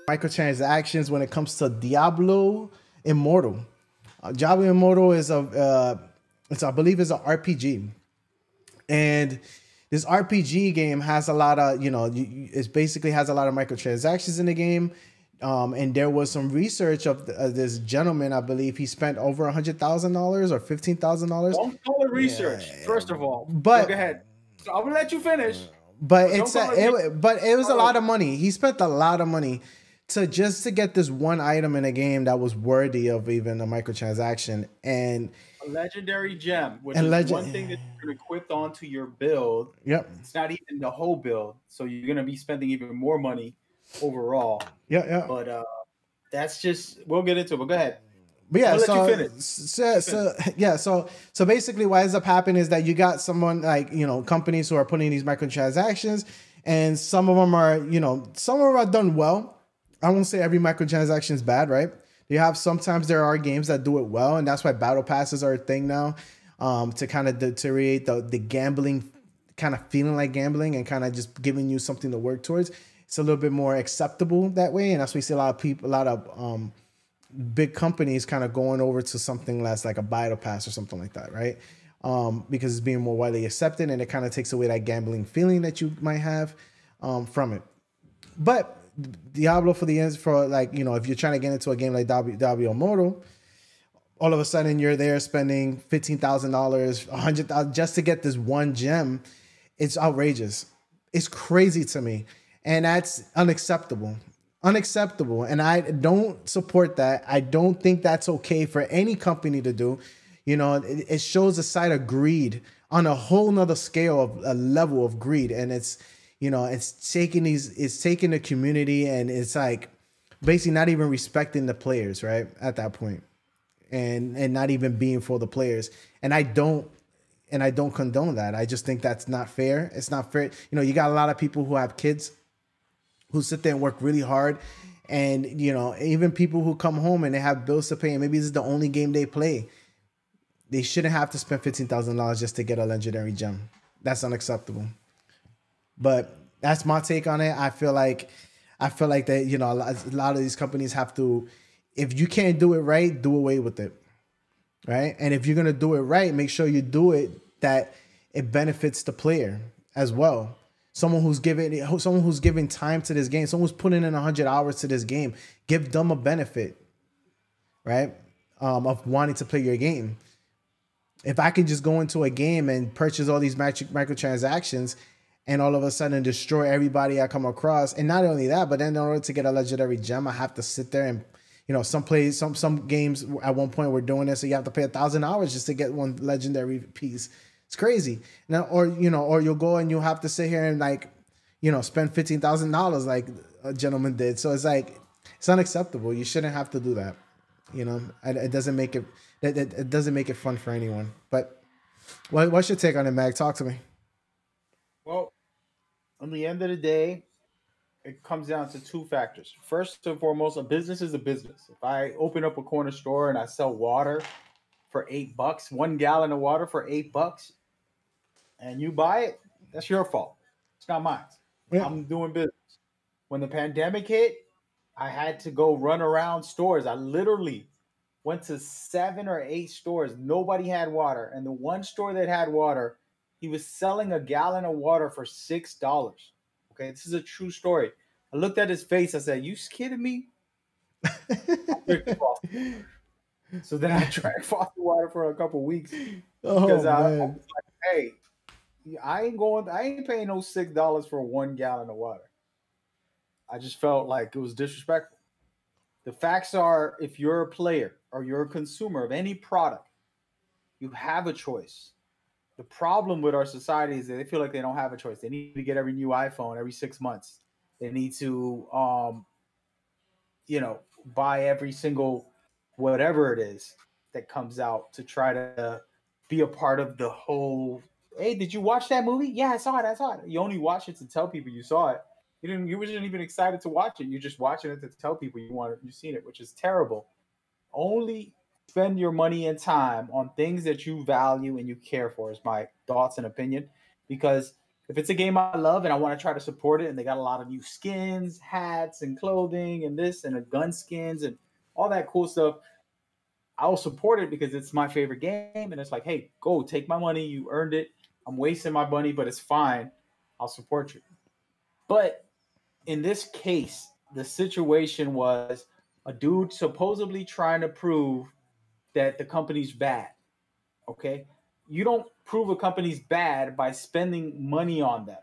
microtransactions when it comes to Diablo Immortal. Diablo Immortal is I believe is an RPG, and this RPG game has a lot of, it basically has a lot of microtransactions in the game. And there was some research of this gentleman. I believe he spent over $100,000 or $15,000. Don't call it research, first of all. But go ahead. So I'm gonna let you finish. But it was a lot of money. He spent a lot of money to get this one item in a game that was worthy of even a microtransaction, and a legendary gem, which is one thing that you're going to equip onto your build. Yep. It's not even the whole build, so you're going to be spending even more money overall. Yeah. But that's just, we'll get into it. But go ahead. But yeah, so basically what ends up happening is that you got someone like, companies who are putting these microtransactions, and some of them are done well. I won't say every microtransaction is bad, right? Sometimes there are games that do it well, and that's why battle passes are a thing now, to kind of deteriorate the gambling, kind of feeling like gambling and kind of just giving you something to work towards. It's a little bit more acceptable that way, and that's why we see a lot of big companies kind of going over to something less like a battle pass or something like that, right? Because it's being more widely accepted, and it kind of takes away that gambling feeling that you might have from it. But Diablo if you're trying to get into a game like Diablo Immortal, all of a sudden you're there spending $15,000, $100,000 just to get this one gem. It's outrageous. It's crazy to me, and that's unacceptable. And I don't support that. I don't think that's okay for any company to do. It shows a side of greed on a whole nother scale, of a level of greed, and it's taking the community, and it's like basically not even respecting the players, right? At that point, and not even being for the players. And I don't condone that. I just think that's not fair. It's not fair. You got a lot of people who have kids who sit there and work really hard, and even people who come home and they have bills to pay, and maybe this is the only game they play. They shouldn't have to spend $15,000 just to get a legendary gem. That's unacceptable. But that's my take on it. I feel like that, a lot of these companies have to, if you can't do it right, do away with it, right? And if you're gonna do it right, make sure you do it that it benefits the player as well. Someone who's giving time to this game, someone who's putting in 100 hours to this game, give them a benefit, right? Of wanting to play your game. If I can just go into a game and purchase all these microtransactions, and all of a sudden destroy everybody I come across. And not only that, but then in order to get a legendary gem, I have to sit there and, some games at one point were doing this, so you have to pay 1,000 hours just to get one legendary piece. It's crazy. Now, or you'll go and you'll have to sit here and spend $15,000 like a gentleman did. So it's like, it's unacceptable. You shouldn't have to do that. It doesn't make it fun for anyone. But what's your take on it, Mag? Talk to me. Well, on the end of the day, it comes down to two factors. First and foremost, a business is a business. If I open up a corner store and I sell water for $8, 1 gallon of water for $8, and you buy it, that's your fault. It's not mine. Yeah. I'm doing business. When the pandemic hit, I had to go run around stores. I literally went to 7 or 8 stores. Nobody had water. And the one store that had water, he was selling a gallon of water for $6. Okay, this is a true story. I looked at his face. I said, "You kidding me?" So then I drank faucet water for a couple weeks because I was like, "Hey, I ain't paying no $6 for 1 gallon of water." I just felt like it was disrespectful. The facts are, if you're a player or you're a consumer of any product, you have a choice. The problem with our society is that they feel like they don't have a choice. They need to get every new iPhone every 6 months. They need to, buy every single whatever it is that comes out to try to be a part of the whole. Hey, did you watch that movie? Yeah, I saw it. You only watch it to tell people you saw it. You wasn't even excited to watch it. You're just watching it to tell people you've seen it, which is terrible. Only spend your money and time on things that you value and you care for, is my thoughts and opinion. Because If it's a game I love and I want to try to support it, and they got a lot of new skins, hats, and clothing, and this, and the gun skins, and all that cool stuff, I'll support it because it's my favorite game. And it's like, hey, go take my money. You earned it. I'm wasting my money, but it's fine. I'll support you. But in this case, the situation was a dude supposedly trying to prove that the company's bad. Okay. You don't prove a company's bad by spending money on them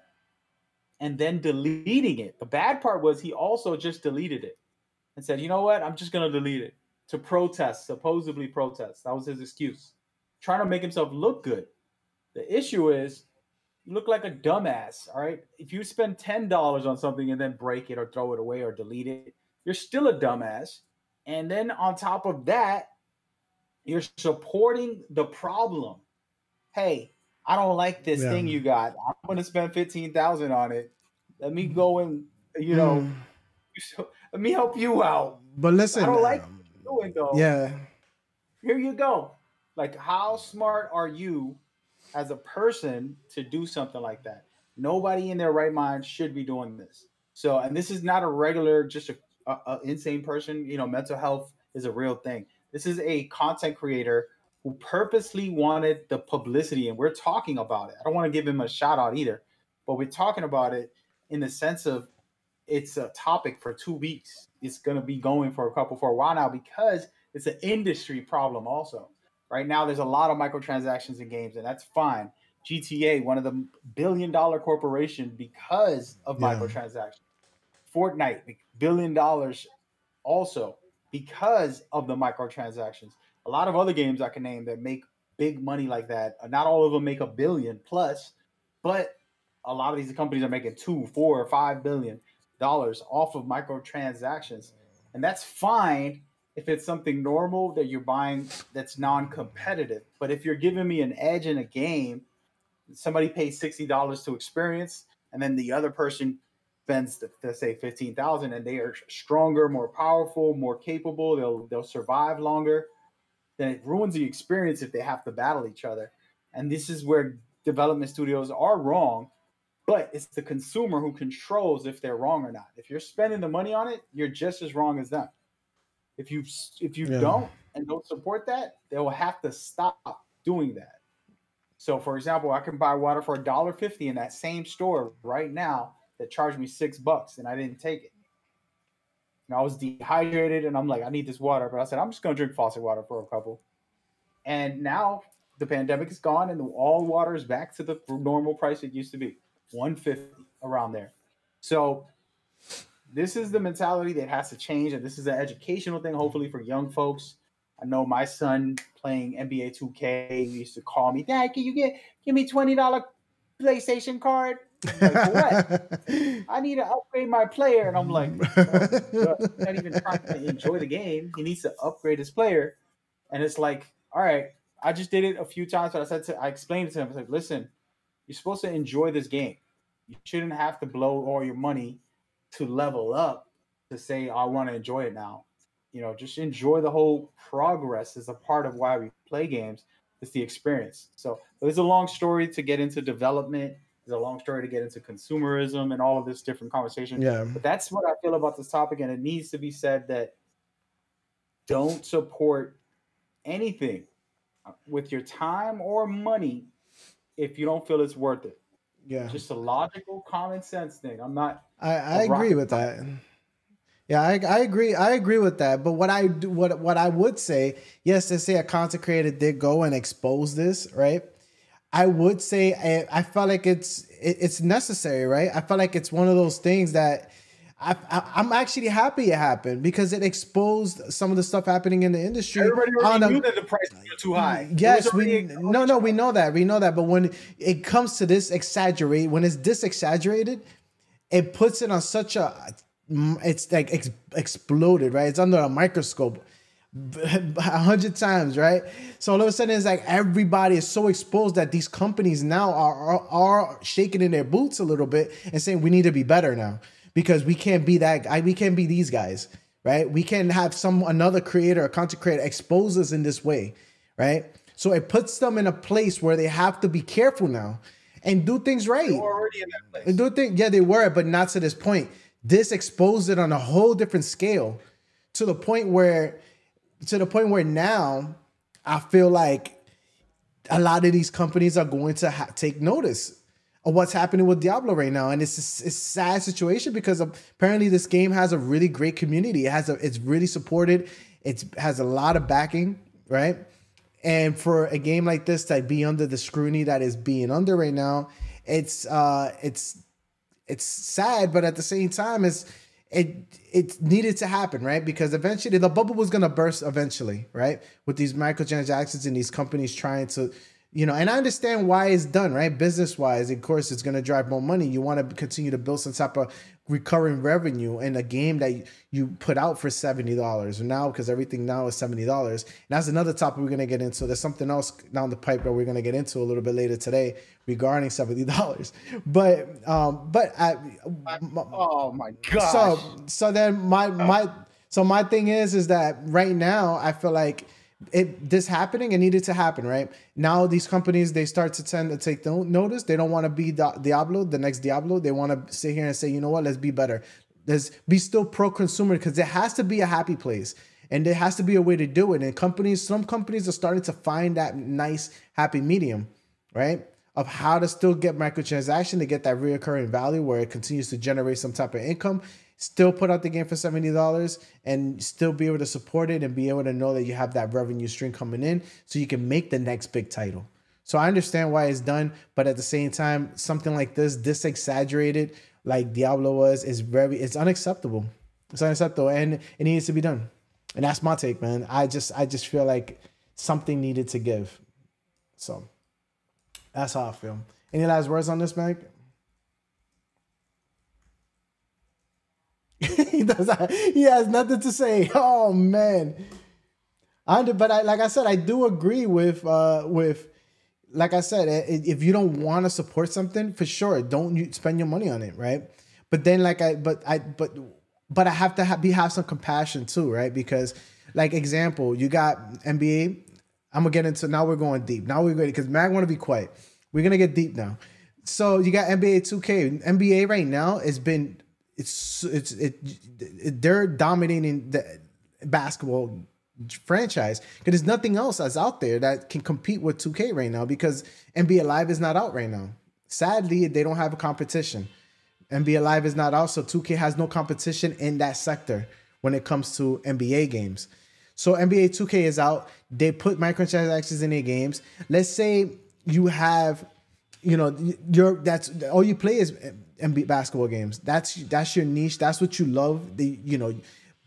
and then deleting it. The bad part was he also just deleted it and said, you know what? I'm just going to delete it to protest, supposedly protest. That was his excuse. Trying to make himself look good. The issue is you look like a dumbass, all right? If you spend $10 on something and then break it or throw it away or delete it, you're still a dumbass. And then on top of that, you're supporting the problem. Hey, I don't like this thing you got. I'm going to spend $15,000 on it. Let me go and, let me help you out. But listen, I don't like what you're doing, though. Yeah. Here you go. Like, how smart are you as a person to do something like that? Nobody in their right mind should be doing this. So, and this is not a regular, just a insane person. You know, mental health is a real thing. This is a content creator who purposely wanted the publicity, and we're talking about it. I don't want to give him a shout out either, but we're talking about it in the sense of it's a topic for 2 weeks. It's going to be going for a while now because it's an industry problem also. Right now, there's a lot of microtransactions in games, and that's fine. GTA, one of the billion-dollar corporation because of microtransactions. Fortnite, $1 billion also because of the microtransactions. A lot of other games I can name that make big money like that. Not all of them make $1 billion plus, but a lot of these companies are making $2, $4, or $5 billion off of microtransactions. And that's fine if it's something normal that you're buying that's non-competitive. But if you're giving me an edge in a game, somebody pays $60 to experience, and then the other person spends, let's say, $15,000, and they are stronger, more powerful, more capable, they'll survive longer, then it ruins the experience if they have to battle each other. And this is where development studios are wrong, but it's the consumer who controls if they're wrong or not. If you're spending the money on it, you're just as wrong as them. If you don't and don't support that, they will have to stop doing that. So, for example, I can buy water for $1.50 in that same store right now that charged me $6, and I didn't take it. And I was dehydrated, and I'm like, I need this water. But I said, I'm just going to drink faucet water for a couple. And now the pandemic is gone, and all water is back to the normal price it used to be, $1.50, around there. So this is the mentality that has to change, and this is an educational thing, hopefully, for young folks. I know my son playing NBA 2K used to call me, Dad, can you give me $20 PlayStation card? Like, for what? I need to upgrade my player. And I'm like, oh, he's not even trying to enjoy the game. He needs to upgrade his player. And it's like, all right, I just did it a few times, but I explained it to him. I was like, listen, you're supposed to enjoy this game. You shouldn't have to blow all your money to level up to say, I want to enjoy it now. You know, just enjoy the whole progress is a part of why we play games. It's the experience. So there's a long story to get into development. There's a long story to get into consumerism and all of this different conversation. Yeah. But that's what I feel about this topic. And it needs to be said that don't support anything with your time or money if you don't feel it's worth it. Yeah. Just a logical, common sense thing. I agree with that. Yeah, I agree. I agree with that. But what I would say, yes, to say a content creator did go and expose this, right? I would say I felt like it's necessary, right? I felt like it's one of those things that I'm actually happy it happened because it exposed some of the stuff happening in the industry. Everybody already knew that the prices were too high. Yes, we know that. But when it comes to this when it's this exaggerated, it puts it on such it's like exploded, right? It's under a microscope 100 times, right? So all of a sudden it's like everybody is so exposed that these companies now are shaking in their boots a little bit and saying we need to be better now because we can't be that guy, we can't be these guys, right? We can't have another creator, a content creator expose us in this way, right? So it puts them in a place where they have to be careful now. and do things right. They were already in that place. And do things, yeah, they were, but not to this point. This exposed it on a whole different scale, to the point where now I feel like a lot of these companies are going to take notice of what's happening with Diablo right now. And it's a sad situation, because apparently this game has a really great community. It's really supported. It has a lot of backing, right? And for a game like this to be under the scrutiny that is being under right now, it's sad, but at the same time, it needed to happen, right? Because eventually the bubble was gonna burst eventually, right? With these microtransactions and these companies trying to, and I understand why it's done, right? Business wise, of course, it's gonna drive more money. You want to continue to build some type of recurring revenue in a game that you put out for $70 now, because everything now is $70. And that's another topic we're gonna get into. There's something else down the pipe that we're gonna get into a little bit later today regarding $70. But oh my gosh. So then my thing is that right now I feel like this happening, it needed to happen, right? Now these companies, they start to tend to take notice. They don't want to be Diablo, the next Diablo. They want to sit here and say, you know what, let's be better. Let's be still pro-consumer, because there has to be a happy place. And there has to be a way to do it. And some companies are starting to find that nice, happy medium, right? Of how to still get microtransaction, to get that reoccurring value where it continues to generate some type of income, still put out the game for $70 and still be able to support it and be able to know that you have that revenue stream coming in so you can make the next big title. So I understand why it's done, but at the same time, something like this exaggerated like Diablo was, it's unacceptable. It's unacceptable, and it needs to be done. And that's my take, man. I just feel like something needed to give. So that's how I feel. Any last words on this, Meg? He has nothing to say. Oh man. But like I said, I do agree with like I said, if you don't want to support something, for sure, don't spend your money on it, right? But then I have to have some compassion too, right? Because like example, you got NBA. I'm gonna get into, now we're going deep. Now we're going, because Mag want to be quiet. We're gonna get deep now. So you got NBA 2K. NBA right now has been they're dominating the basketball franchise, because there's nothing else that's out there that can compete with 2K right now, because NBA Live is not out right now. Sadly, they don't have a competition. NBA Live is not out, so 2K has no competition in that sector when it comes to NBA games. So NBA 2K is out. They put microtransactions in their games. Let's say you have, that's all you play is NBA basketball games. That's your niche. That's what you love.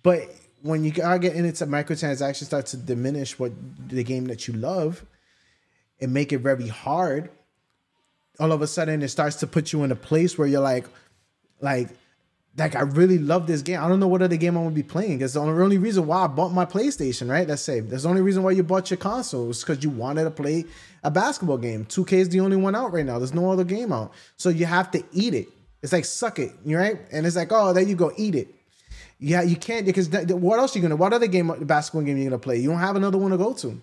But when you are getting into microtransactions, start to diminish what the game that you love and make it very hard. All of a sudden, it starts to put you in a place where you're like I really love this game. I don't know what other game I'm gonna be playing. It's the only reason why I bought my PlayStation, right? Let's say that's the only reason why you bought your console, is because you wanted to play a basketball game. 2K is the only one out right now. There's no other game out, so you have to eat it. It's like suck it, right? And it's like, oh, there you go, eat it. Yeah, you can't, because what else what other basketball game you're gonna play? You don't have another one to go to,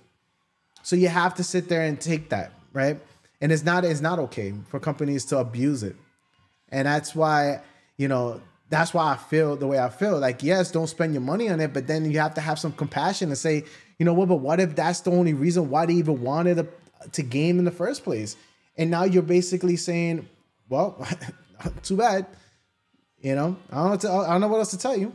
so you have to sit there and take that, right? And it's not okay for companies to abuse it, and that's why that's why I feel the way I feel. Like, yes, don't spend your money on it, but then you have to have some compassion and say, but what if that's the only reason why they even wanted to game in the first place? And now you're basically saying, well, too bad. I don't know what else to tell you.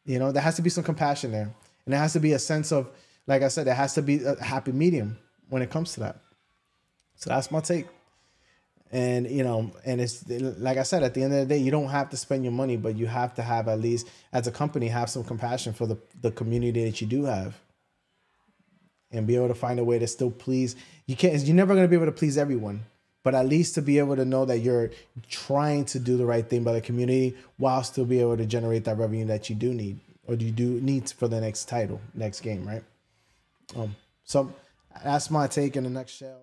There has to be some compassion there. And there has to be a sense of, like I said, there has to be a happy medium when it comes to that. So that's my take. And, and it's like I said, at the end of the day, you don't have to spend your money, but you have to have, at least as a company, have some compassion for the community that you do have, and be able to find a way to still please. You're never going to be able to please everyone, but at least to be able to know that you're trying to do the right thing by the community while still be able to generate that revenue that you do need, or you do need for the next title, next game, right? So that's my take in the nutshell.